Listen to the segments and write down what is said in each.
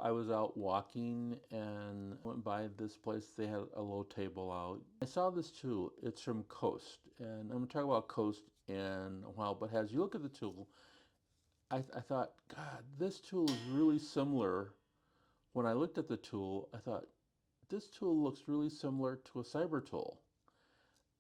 I was out walking and went by this place. They had a little table out. I saw this tool. It's from Coast, and I'm gonna talk about Coast in a while. But as you look at the tool, I thought, God, this tool is really similar. When I looked at the tool, I thought, this tool looks really similar to a Cybertool.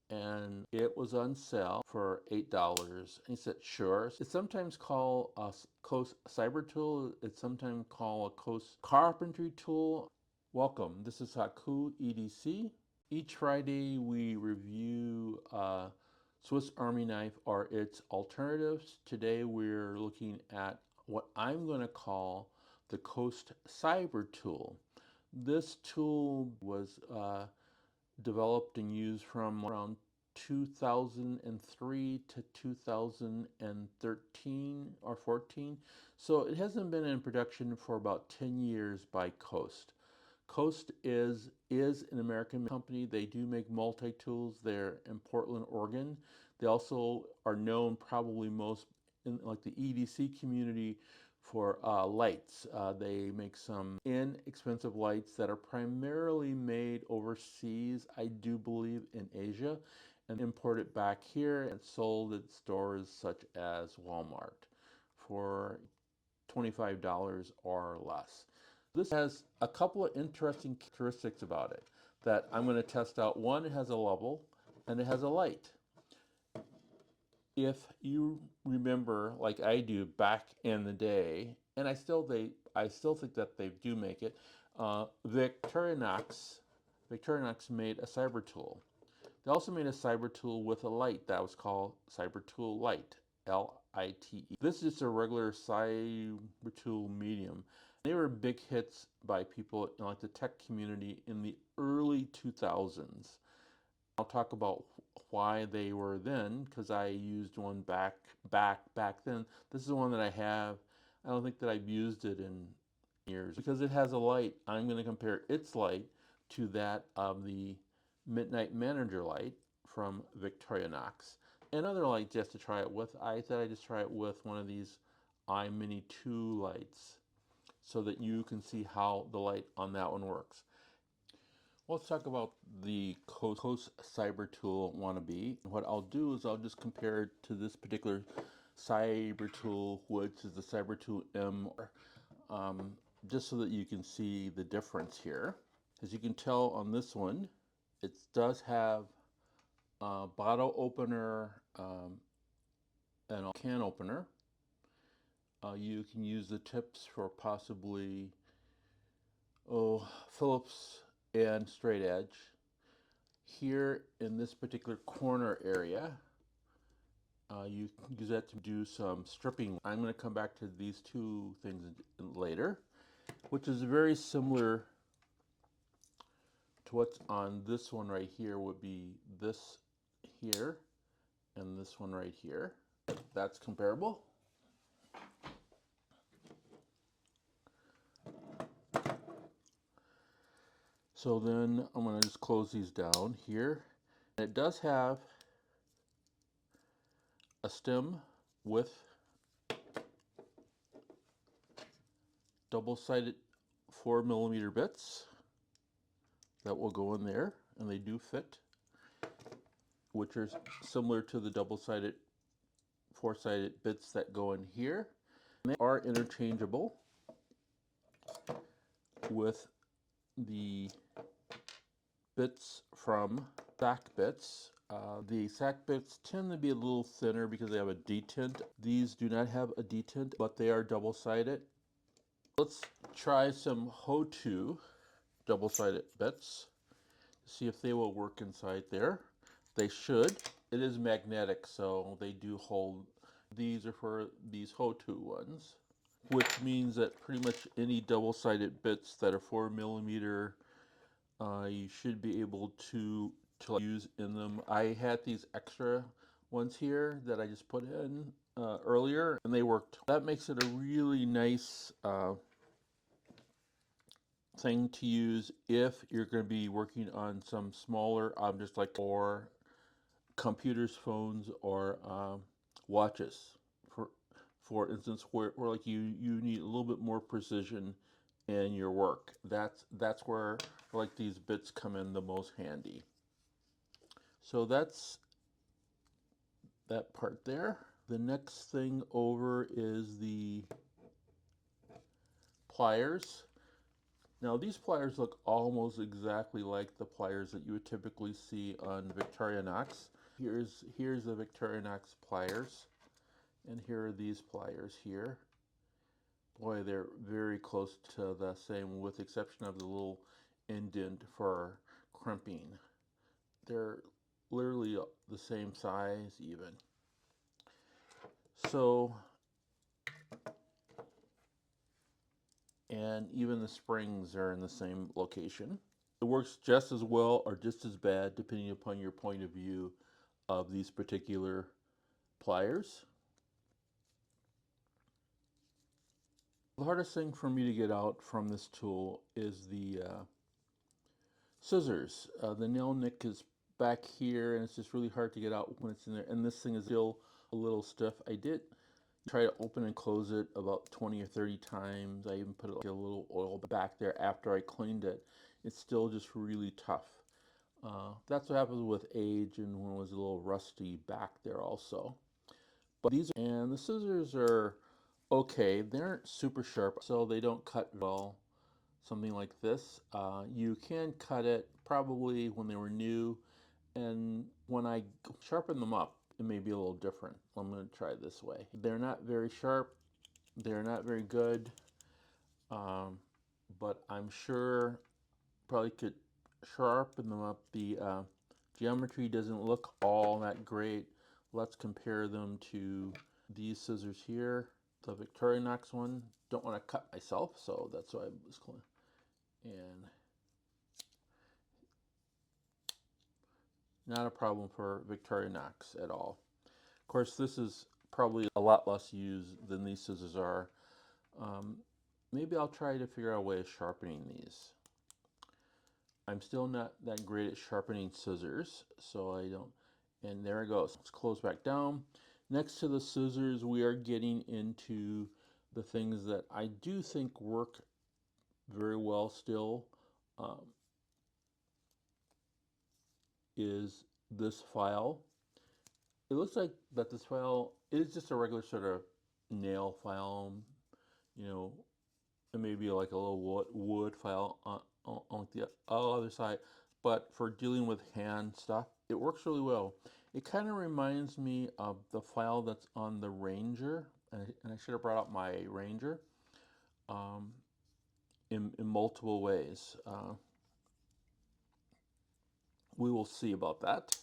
And it was on sale for $8. And he said, sure. It's sometimes called a Coast Cybertool. It's sometimes called a Coast Carpentry Tool. Welcome. This is Haku EDC. Each Friday we review a Swiss Army knife or its alternatives. Today we're looking at what I'm going to call the Coast Cybertool. This tool was developed and used from around 2003 to 2013 or 14. So it hasn't been in production for about 10 years by Coast. Coast is an American company. They do make multi-tools. They're in Portland, Oregon. They also are known probably most in like the EDC community for lights. They make some inexpensive lights that are primarily made overseas, I do believe in Asia, and imported back here and sold at stores such as Walmart for $25 or less. This has a couple of interesting characteristics about it that I'm going to test out. One, it has a level and it has a light. If you remember, like I do, back in the day, and I still think that they do make it. Victorinox made a Cybertool. They also made a Cybertool with a light that was called Cybertool Light, L-I-T-E. This is just a regular Cybertool medium. They were big hits by people in like the tech community in the early 2000s. I'll talk about why they were then, because I used one back then. This is the one that I have. I don't think that I've used it in years. Because it has a light, I'm going to compare its light to that of the Midnight Manager light from Victorinox. Another light just to try it with, I thought I'd just try it with one of these iMini 2 lights so that you can see how the light on that one works. Let's talk about the Coast Cybertool wannabe. What I'll do is I'll just compare it to this particular Cybertool, which is the Cybertool M, just so that you can see the difference here. As you can tell on this one, it does have a bottle opener and a can opener. You can use the tips for possibly Phillips and straight edge. Here in this particular corner area, you can use that to do some stripping. I'm going to come back to these two things later, which is very similar to what's on this one right here. Would be this here and this one right here. That's comparable. So then I'm going to just close these down here. It does have a stem with double-sided 4mm bits that will go in there, and they do fit, which are similar to the double-sided 4-sided bits that go in here. And they are interchangeable with the bits from SAC bits. The SAC bits tend to be a little thinner because they have a detent. These do not have a detent, but they are double-sided. Let's try some HO2 double-sided bits, see if they will work inside there. They should. It is magnetic, so they do hold. These are for these HO2 ones, which means that pretty much any double-sided bits that are 4mm, you should be able to use in them. I had these extra ones here that I just put in earlier, and they worked. That makes it a really nice thing to use if you're going to be working on some smaller objects like or computers, phones, or watches. For instance, where like you need a little bit more precision in your work. That's where like these bits come in the most handy. So that's that part there. The next thing over is the pliers. Now these pliers look almost exactly like the pliers that you would typically see on Victorinox. Here's the Victorinox pliers, and here are these pliers here. Boy, they're very close to the same, with the exception of the little indent for crimping. They're literally the same size even. So, and even the springs are in the same location. It works just as well or just as bad depending upon your point of view of these particular pliers. The hardest thing for me to get out from this tool is the scissors. The nail nick is back here, and it's just really hard to get out when it's in there. And this thing is still a little stiff. I did try to open and close it about 20 or 30 times. I even put like a little oil back there after I cleaned it. It's still just really tough. That's what happens with age, and when it was a little rusty back there also. But these and the scissors are okay. They aren't super sharp, so they don't cut well. Something like this. You can cut it probably when they were new, and when I sharpen them up, it may be a little different. I'm going to try it this way. They're not very sharp. They're not very good, but I'm sure probably could sharpen them up. The geometry doesn't look all that great. Let's compare them to these scissors here. The Victorinox one. Don't want to cut myself, so that's why I was clean. And not a problem for Victorinox at all. Of course, this is probably a lot less used than these scissors are. Maybe I'll try to figure out a way of sharpening these. I'm still not that great at sharpening scissors, so I don't. And there it goes. Let's close back down. Next to the scissors, we are getting into the things that I do think work very well still. Is this file. It looks like that this file is just a regular sort of nail file, you know, it may be like a little wood file on the other side, but for dealing with hand stuff, it works really well. It kind of reminds me of the file that's on the Ranger, and I should have brought out my Ranger in multiple ways. We will see about that.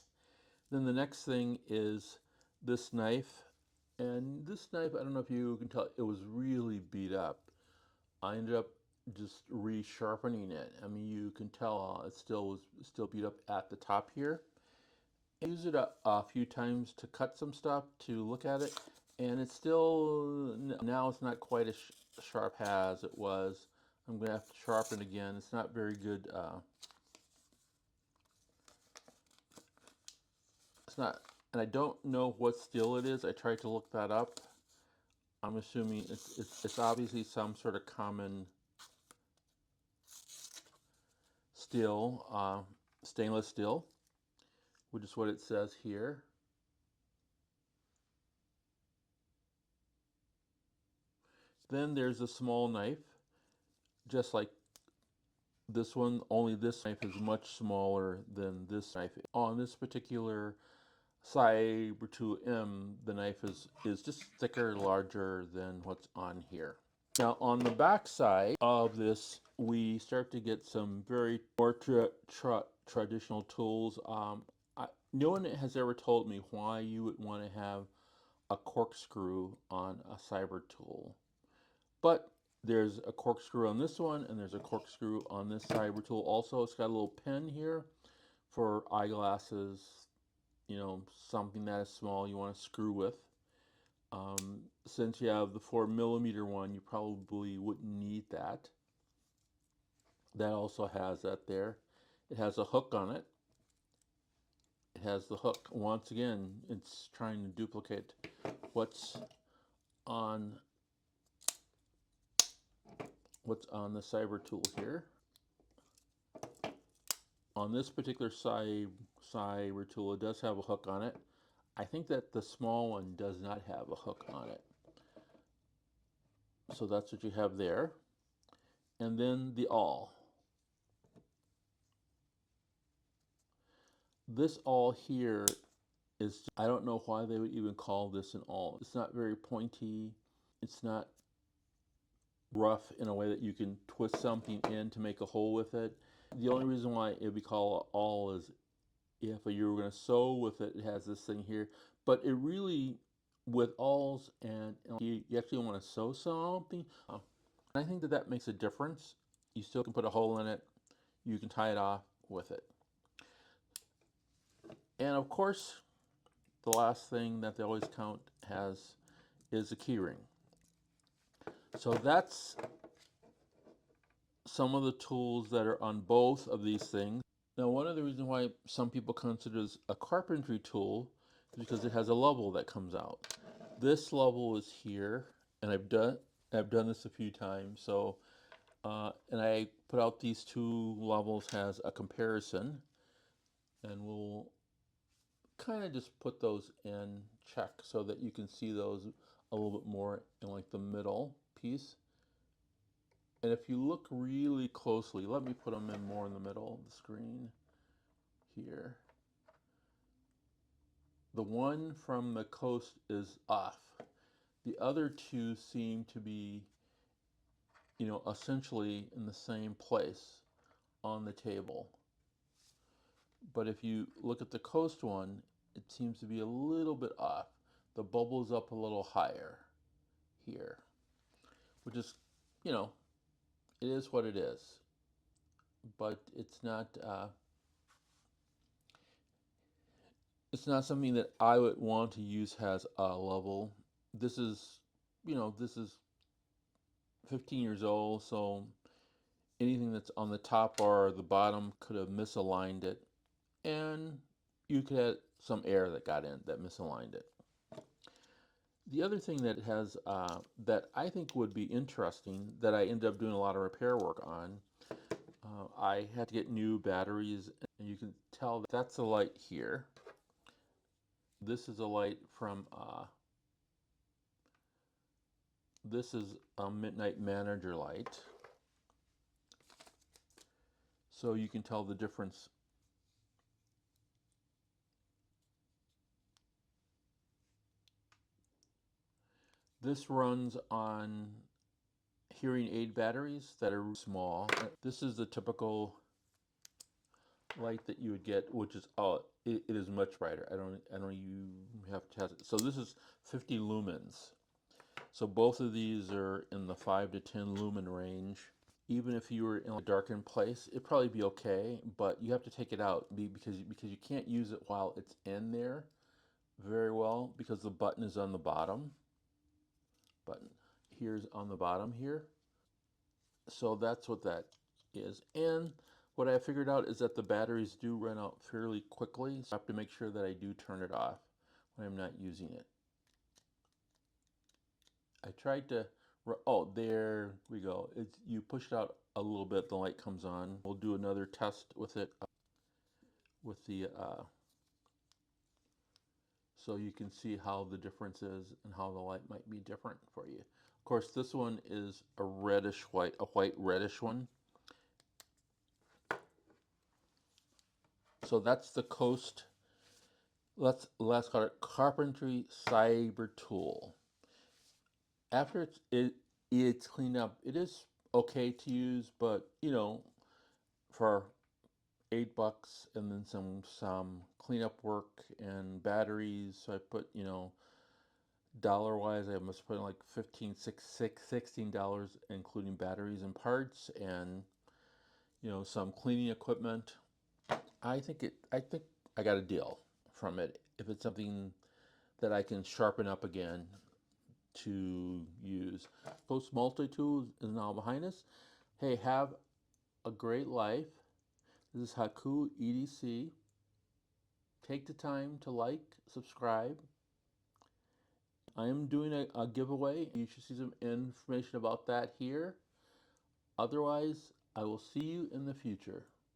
Then the next thing is this knife. And this knife, I don't know if you can tell, it was really beat up. I ended up just resharpening it. I mean, you can tell it still beat up at the top here. I used it a few times to cut some stuff, to look at it, and it's still, now it's not quite as sharp as it was. I'm going to have to sharpen it again. It's not very good. It's not, and I don't know what steel it is. I tried to look that up. I'm assuming it's obviously some sort of common steel, stainless steel, which is what it says here. Then there's a small knife, just like this one, only this knife is much smaller than this knife. On this particular Cybertool M, the knife is just thicker, larger than what's on here. Now on the back side of this, we start to get some very more traditional tools. No one has ever told me why you would want to have a corkscrew on a Cybertool, but there's a corkscrew on this one, and there's a corkscrew on this Cybertool also. It's got a little pin here for eyeglasses, you know, something that is small you want to screw with. Since you have the 4mm one, you probably wouldn't need that. That also has that there. It has a hook on it. It has the hook. Once again, it's trying to duplicate what's on what's on the Cybertool here. On this particular Cybertool, it does have a hook on it. I think that the small one does not have a hook on it. So that's what you have there. And then the awl. This awl here is, I don't know why they would even call this an awl. It's not very pointy. It's not rough in a way that you can twist something in to make a hole with it. The only reason why it would be called an awl is if you were going to sew with it, it has this thing here. But it really, with awls and you actually want to sew something, I think that that makes a difference. You still can put a hole in it. You can tie it off with it. And of course, the last thing that they always count has is a key ring. So that's some of the tools that are on both of these things. Now, one of the reasons why some people consider this a carpentry tool is because it has a level that comes out. This level is here, and I've done this a few times. So, and I put out these two levels as a comparison, and we'll kind of just put those in check so that you can see those a little bit more in like the middle piece. And if you look really closely, let me put them in more in the middle of the screen here. The one from the coast is off. The other two seem to be, essentially in the same place on the table. But if you look at the coast one, it seems to be a little bit off. The bubble's up a little higher here, which is, it is what it is. But it's not something that I would want to use as a level. This is, this is 15 years old, so anything that's on the top or the bottom could have misaligned it, and you could have some air that got in that misaligned it. The other thing that it has that I think would be interesting that I ended up doing a lot of repair work on, I had to get new batteries, and you can tell that that's a light here. This is a light from, this is a Midnight Manager light. So you can tell the difference. This runs on hearing aid batteries that are small. This is the typical light that you would get, which is, it is much brighter. I don't you have to test it. So this is 50 lumens. So both of these are in the 5 to 10 lumen range. Even if you were in a darkened place, it'd probably be okay, but you have to take it out because you can't use it while it's in there very well because the button is on the bottom. Button here's on the bottom here. So that's what that is. And what I figured out is that the batteries do run out fairly quickly, so I have to make sure that I do turn it off when I'm not using it. I tried to, oh, there we go. You push it out a little bit, the light comes on. We'll do another test with it, with the, so you can see how the difference is and how the light might be different for you. Of course, this one is a reddish white, a white reddish one. So that's the Coast, let's call it Carpentry Cybertool. After it's cleaned up, it is okay to use, but for $8 and then some cleanup work and batteries. So I put, dollar wise, I must put like $16, including batteries and parts and some cleaning equipment. I think I got a deal from it. If it's something that I can sharpen up again to use. Coast Multitool is now behind us. Hey, have a great life. This is Haku EDC. Take the time to like, subscribe. I am doing a giveaway. You should see some information about that here. Otherwise, I will see you in the future.